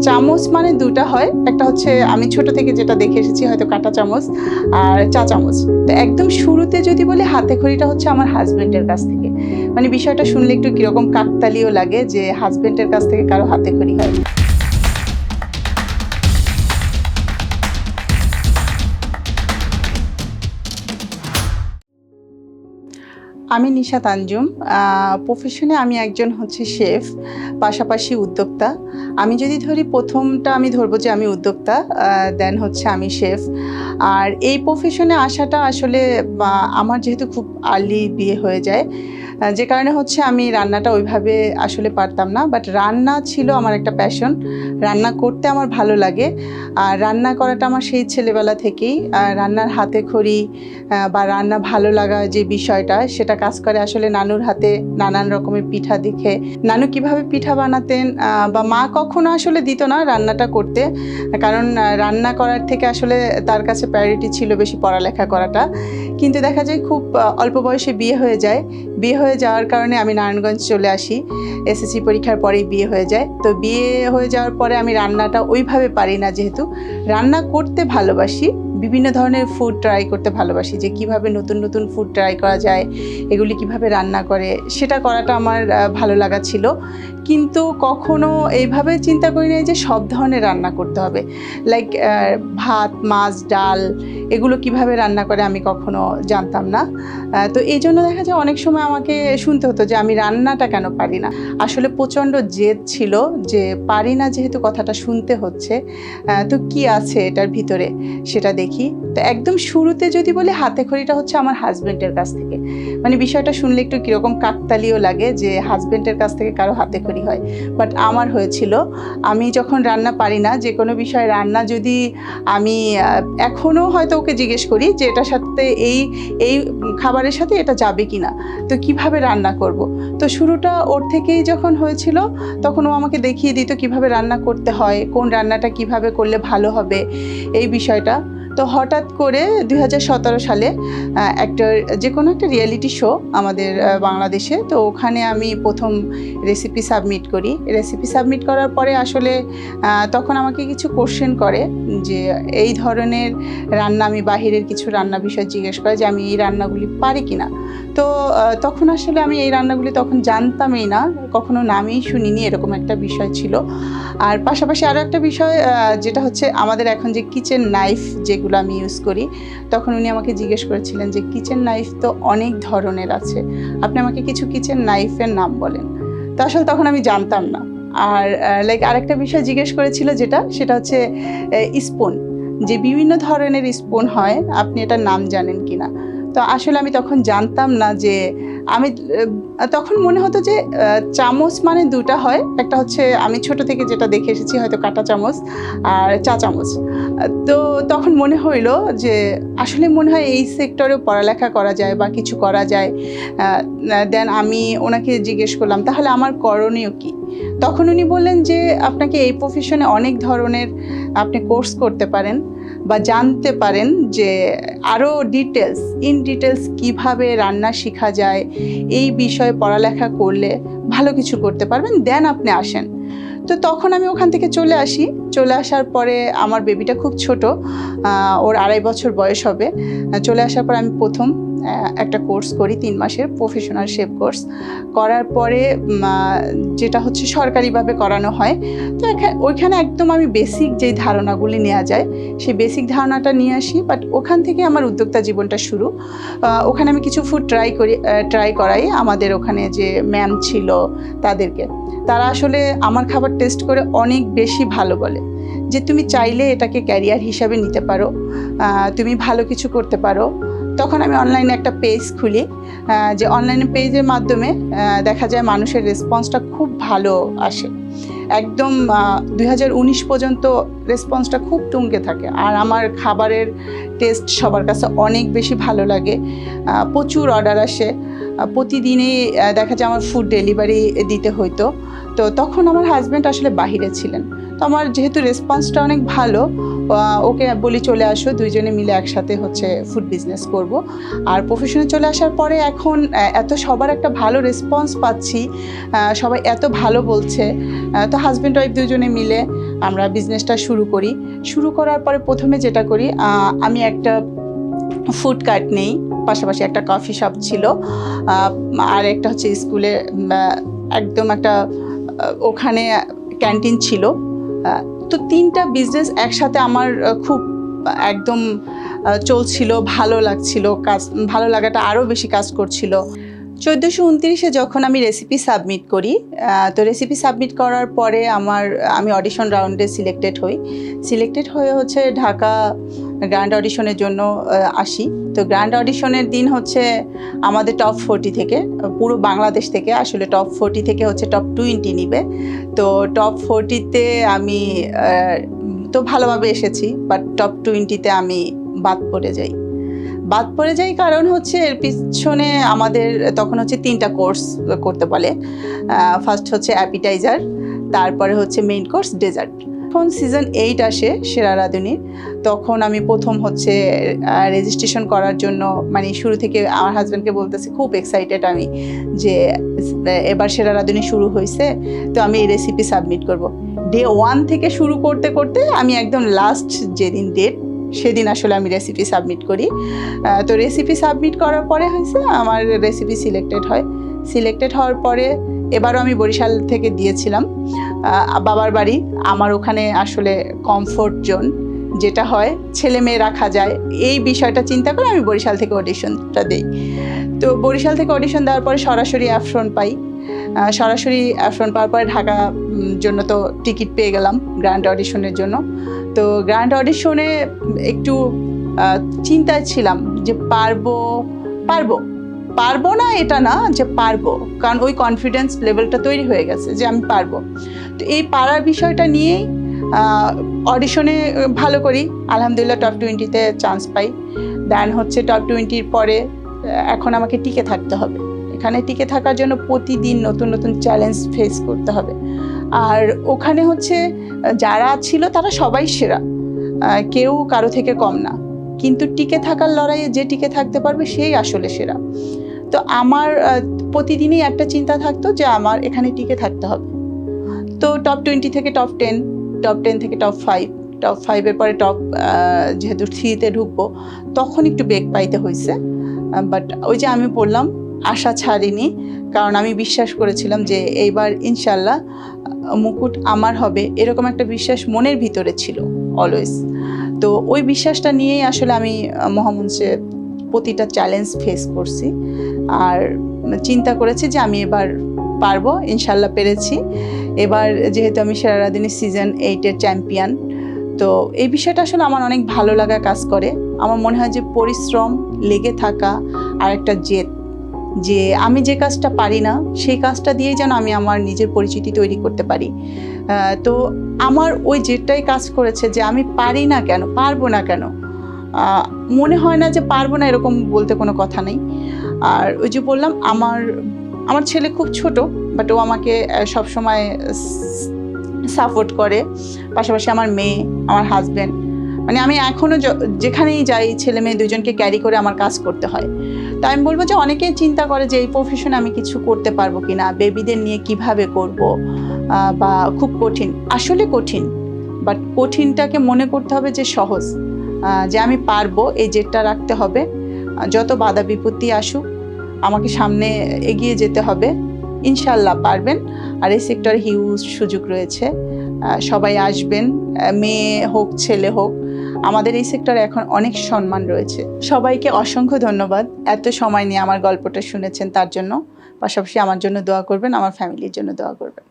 চামচ মানে দুটা হয়, একটা হচ্ছে আমি ছোট থেকে যেটা দেখে এসেছি হয়তো কাঁটা চামচ আর চা চামচ। তো একদম শুরুতে যদি বলি হাতে খড়িটা হচ্ছে আমার হাজবেন্ডের কাছ থেকে। মানে বিষয়টা শুনলে একটু কিরকম কাকতালীয় লাগে যে হাজবেন্ডের কাছ থেকে কারো হাতে খড়ি হয়। আমি নিশাত আঞ্জুম। প্রফেশনে আমি একজন হচ্ছে শেফ, পাশাপাশি উদ্যোক্তা। আমি যদি ধরি প্রথমটা আমি ধরবো যে আমি উদ্যোক্তা, দেন হচ্ছে আমি শেফ। আর এই প্রফেশনে আসাটা আসলে আমার যেহেতু খুব আর্লি বিয়ে হয়ে যায়, যে কারণে হচ্ছে আমি রান্নাটা ওইভাবে আসলে পারতাম না, বাট রান্না ছিল আমার একটা প্যাশন। রান্না করতে আমার ভালো লাগে, আর রান্না করাটা আমার সেই ছেলেবেলা থেকেই। রান্নার হাতে খড়ি বা রান্না ভালো লাগা যে বিষয়টা, সেটা কাজ করে আসলে নানুর হাতে নানান রকমের পিঠা দেখে। নানু কিভাবে পিঠা বানাতেন, বা মা কখনো আসলে দিত না রান্নাটা করতে, কারণ রান্না করার থেকে আসলে তার কাছে প্রায়োরিটি ছিল বেশি পড়ালেখা করাটা। কিন্তু দেখা যায় খুব অল্প বয়সে বিয়ে হয়ে যায়। বিয়ে হয়ে যাওয়ার কারণে আমি নারায়ণগঞ্জ চলে আসি। এসএসসি পরীক্ষার পরেই বিয়ে হয়ে যায়। তো বিয়ে হয়ে যাওয়ার পরে আমি রান্নাটা ওইভাবে পারি না, যেহেতু রান্না করতে ভালোবাসি, বিভিন্ন ধরনের ফুড ট্রাই করতে ভালোবাসি, যে কিভাবে নতুন নতুন ফুড ট্রাই করা যায়, এগুলি কিভাবে রান্না করে, সেটা করাটা আমার ভালো লাগা ছিল। কিন্তু কখনো এইভাবে চিন্তা করি নাই যে সব ধরনের রান্না করতে হবে, লাইক ভাত, মাছ, ডাল, এগুলো কিভাবে রান্না করে আমি কখনো জানতাম না। তো এই জন্য দেখা যায় অনেক সময় আমাকে শুনতে হতো যে আমি রান্নাটা কেন পারি না। আসলে প্রচণ্ড জেদ ছিল যে পারি না, যেহেতু কথাটা শুনতে হচ্ছে, তো কি আছে এটার ভিতরে সেটা দেখি। তো একদম শুরুতে যদি বলি হাতে খড়িটা হচ্ছে আমার হাজবেন্ডের কাছ থেকে। মানে বিষয়টা শুনলে একটু কীরকম কাকতালীয় লাগে যে হাজবেন্ডের কাছ থেকে কারো হাতে খড়ি হয়, বাট আমার হয়েছিল। আমি যখন রান্না পারি না, যে কোনো বিষয়ে রান্না যদি আমি এখনও হয়তো ওকে জিজ্ঞেস করি যে এটার সাথে এই খাবারের সাথে এটা যাবে কি না, তো কিভাবে রান্না করব। তো শুরুটা ওর থেকেই যখন হয়েছিল, তখন ও আমাকে দেখিয়ে দিত কিভাবে রান্না করতে হয়, কোন রান্নাটা কিভাবে করলে ভালো হবে, এই বিষয়টা। তো হঠাৎ করে 2017 সালে যে কোনো একটা রিয়েলিটি শো আমাদের বাংলাদেশে, তো ওখানে আমি প্রথম রেসিপি সাবমিট করি। রেসিপি সাবমিট করার পরে আসলে তখন আমাকে কিছু কোশ্চেন করে যে এই ধরনের রান্না, আমি বাহিরের কিছু রান্না বিষয় জিজ্ঞেস করে যে আমি এই রান্নাগুলি পারি কি না। তো তখন আসলে আমি এই রান্নাগুলি তখন জানতামই না, কখনো নামই শুনিনি, এরকম একটা বিষয় ছিল। আর পাশাপাশি আরও একটা বিষয়, যেটা হচ্ছে আমাদের এখন যে কিচেন নাইফ যেগুলো আমি ইউজ করি, তখন উনি আমাকে জিজ্ঞেস করেছিলেন যে কিচেন নাইফ তো অনেক ধরনের আছে, আপনি আমাকে কিছু কিচেন নাইফের নাম বলেন। তো আসলে তখন আমি জানতাম না। আর লাইক আরেকটা বিষয় জিজ্ঞেস করেছিল, সেটা হচ্ছে স্পুন, যে বিভিন্ন ধরনের স্পুন হয়, আপনি এটার নাম জানেন কি না। তো আসলে আমি তখন জানতাম না, যে আমি তখন মনে হতো যে চামচ মানে দুটা হয়, একটা হচ্ছে আমি ছোট থেকে যেটা দেখে এসেছি হয়তো কাঁটা চামচ আর চা চামচ। তো তখন মনে হইলো যে আসলে মনে হয় এই সেক্টরেও পড়ালেখা করা যায় বা কিছু করা যায়। দেন আমি ওনাকে জিজ্ঞেস করলাম তাহলে আমার করণীয় কী। তখন উনি বললেন যে আপনাকে এই প্রফেশনে অনেক ধরনের আপনি কোর্স করতে পারেন বা জানতে পারেন, যে আরও ইন ডিটেলস কীভাবে রান্না শেখা যায়, এই বিষয়ে পড়ালেখা করলে ভালো কিছু করতে পারবেন, দেন আপনি আসেন। তো তখন আমি ওখান থেকে চলে আসার পরে আমার বেবিটা খুব ছোট, ওর 2.5 বছর বয়স হবে। চলে আসার পর আমি প্রথম একটা কোর্স করি 3 মাসের প্রফেশনাল শেফ কোর্স। করার পরে যেটা হচ্ছে সরকারিভাবে করানো হয়। তো ওইখানে একদম আমি বেসিক যেই ধারণাগুলি নেওয়া যায়, সেই বেসিক ধারণাটা নিয়ে আসি। বাট ওখান থেকে আমার উদ্যোক্তা জীবনটা শুরু। ওখানে আমি কিছু ফুড ট্রাই করাই আমাদের ওখানে যে ম্যাম ছিল তাদেরকে। তারা আসলে আমার খাবার টেস্ট করে অনেক বেশি ভালো বলে, যে তুমি চাইলে এটাকে ক্যারিয়ার হিসাবে নিতে পারো, তুমি ভালো কিছু করতে পারো। তখন আমি অনলাইনে একটা পেজ খুলি, যে অনলাইনে পেজের মাধ্যমে দেখা যায় মানুষের রেসপন্সটা খুব ভালো আসে। একদম 2019 পর্যন্ত রেসপন্সটা খুব তুঙ্গে থাকে, আর আমার খাবারের টেস্ট সবার কাছে অনেক বেশি ভালো লাগে। প্রচুর অর্ডার আসে, প্রতিদিনই দেখা যায় আমার ফুড ডেলিভারি দিতে হইতো। তো তখন আমার হাজব্যান্ড আসলে বাহিরে ছিলেন। তো আমার যেহেতু রেসপন্সটা অনেক ভালো, ওকে বলি চলে আসো, দুইজনে মিলে একসাথে হচ্ছে ফুড বিজনেস করব। আর প্রফেশনে চলে আসার পরে এখন এত সবার একটা ভালো রেসপন্স পাচ্ছি, সবাই এত ভালো বলছে। তো হাজব্যান্ড ওয়াইফ দুজনে মিলে আমরা বিজনেসটা শুরু করার পরে প্রথমে যেটা করি, আমি একটা ফুড কার্ট নেই, পাশাপাশি একটা কফি শপ ছিল, আর একটা হচ্ছে স্কুলে একদম একটা ওখানে ক্যান্টিন ছিল। তো 3টা বিজনেস একসাথে আমার খুব একদম চলছিল, ভালো লাগছিল, ভালো লাগাটা আরও বেশি কাজ করছিল। 1429-এ যখন আমি রেসিপি সাবমিট করি, তো রেসিপি সাবমিট করার পরে আমি অডিশন রাউন্ডে সিলেক্টেড হয়ে হচ্ছে ঢাকা গ্র্যান্ড অডিশনের জন্য আসি। তো গ্র্যান্ড অডিশনের দিন হচ্ছে আমাদের টপ 40 থেকে, পুরো বাংলাদেশ থেকে, আসলে টপ 40 থেকে হচ্ছে টপ 20 নিবে। তো টপ 40-তে আমি তো ভালোভাবে এসেছি, বাট টপ 20-তে আমি বাদ পড়ে যাই কারণ হচ্ছে এর পিছনে আমাদের তখন হচ্ছে 3টা কোর্স করতে বলে। ফার্স্ট হচ্ছে অ্যাপিটাইজার, তারপরে হচ্ছে মেইন কোর্স, ডেজার্ট। যখন সিজন 8 আসে সেরা রাঁধুনির, তখন আমি প্রথম হচ্ছে রেজিস্ট্রেশন করার জন্য, মানে শুরু থেকে আমার হাজব্যান্ডকে বলতেছি খুব এক্সাইটেড আমি যে এবার সেরা রাঁধুনি শুরু হয়েছে, তো আমি এই রেসিপি সাবমিট করব। ডে 1 থেকে শুরু করতে করতে আমি একদম লাস্ট যেদিন ডেট সেদিন আসলে আমি রেসিপি সাবমিট করি। তো রেসিপি সাবমিট করার পরে হয়েছে আমার রেসিপি সিলেক্টেড হওয়ার পরে এবারও আমি বরিশাল থেকে দিয়েছিলাম বাবার বাড়ি। আমার ওখানে আসলে কমফোর্ট জোন যেটা হয়, ছেলে মেয়ে রাখা যায়, এই বিষয়টা চিন্তা করে আমি বরিশাল থেকে অডিশনটা দিই। তো বরিশাল থেকে অডিশন দেওয়ার পরে সরাসরি অ্যাফরন পাই। পাওয়ার পরে ঢাকা জন্য তো টিকিট পেয়ে গেলাম গ্র্যান্ড অডিশনের জন্য। তো গ্র্যান্ড অডিশনে একটু চিন্তায় ছিলাম যে পারবো না, এটা না যে পারবো, কারণ ওই কনফিডেন্স লেভেলটা তৈরি হয়ে গেছে যে আমি পারবো। তো এই পারার বিষয়টা নিয়েই অডিশনে ভালো করি, আলহামদুলিল্লাহ টপ 20-তে চান্স পাই। দেন হচ্ছে টপ 20-র পরে এখন আমাকে টিকে থাকতে হবে। এখানে টিকে থাকার জন্য প্রতিদিন নতুন নতুন চ্যালেঞ্জ ফেস করতে হবে। আর ওখানে হচ্ছে যারা ছিল তারা সবাই সেরা, কেউ কারো থেকে কম না, কিন্তু টিকে থাকার লড়াইয়ে যে টিকে থাকতে পারবে সেই আসলে সেরা। তো আমার প্রতিদিনই একটা চিন্তা থাকতো যে আমার এখানে টিকে থাকতে হবে। তো টপ 20 থেকে টপ 10, টপ 10 থেকে টপ 5-এর পরে যেহেতু 3-তে ঢুকবো, তখন একটু বেগ পাইতে হয়েছে। বাট ওই যে আমি বললাম, আশা ছাড়িনি, কারণ আমি বিশ্বাস করেছিলাম যে এইবার ইনশাল্লাহ মুকুট আমার হবে, এরকম একটা বিশ্বাস মনের ভিতরে ছিল অলওয়েজ। তো ওই বিশ্বাসটা নিয়েই আসলে আমি মহামঞ্চে প্রতিটা চ্যালেঞ্জ ফেস করছি, আর চিন্তা করেছি যে আমি এবার পারবো, ইনশাল্লাহ পেরেছি। এবার যেহেতু আমি সেরা রাঁধুনি সিজন 8-এর চ্যাম্পিয়ন, তো এই বিষয়টা আসলে আমার অনেক ভালো লাগা কাজ করে। আমার মনে হয় যে পরিশ্রম, লেগে থাকা আর একটা জেদ, যে আমি যে কাজটা পারি না সেই কাজটা দিয়েই যেন আমি আমার নিজের পরিচিতি তৈরি করতে পারি। তো আমার ওই জেদটাই কাজ করেছে যে আমি পারি না কেন, পারবো না কেন, মনে হয় না যে পারবো না, এরকম বলতে কোনো কথা নেই। আর ওই যে বললাম, আমার ছেলে খুব ছোট, বাট ও আমাকে সবসময় সাপোর্ট করে, পাশাপাশি আমার মেয়ে, আমার হাজব্যান্ড, মানে আমি এখনও যেখানেই যাই ছেলে মেয়ে দুজনকে ক্যারি করে আমার কাজ করতে হয়। তাই আমি বলবো যে অনেকেই চিন্তা করে যে এই প্রফেশনে আমি কিছু করতে পারবো কিনা, বেবিদের নিয়ে কিভাবে করব, বা খুব কঠিন। আসলে কঠিন, বাট কঠিনটাকে মনে করতে হবে যে সহজ, যে আমি পারবো, এই জেদটা রাখতে হবে। যত বাধা বিপত্তি আসুক আমাকে সামনে এগিয়ে যেতে হবে, ইনশাল্লাহ পারবেন। আর এই সেক্টরে হিউজ সুযোগ রয়েছে, সবাই আসবেন, মেয়ে হোক ছেলে হোক, আমাদের এই সেক্টরে এখন অনেক সম্মান রয়েছে। সবাইকে অসংখ্য ধন্যবাদ এত সময় নিয়ে আমার গল্পটা শুনেছেন তার জন্য। পাশাপাশি আমার জন্য দোয়া করবেন, আমার ফ্যামিলির জন্য দোয়া করবেন।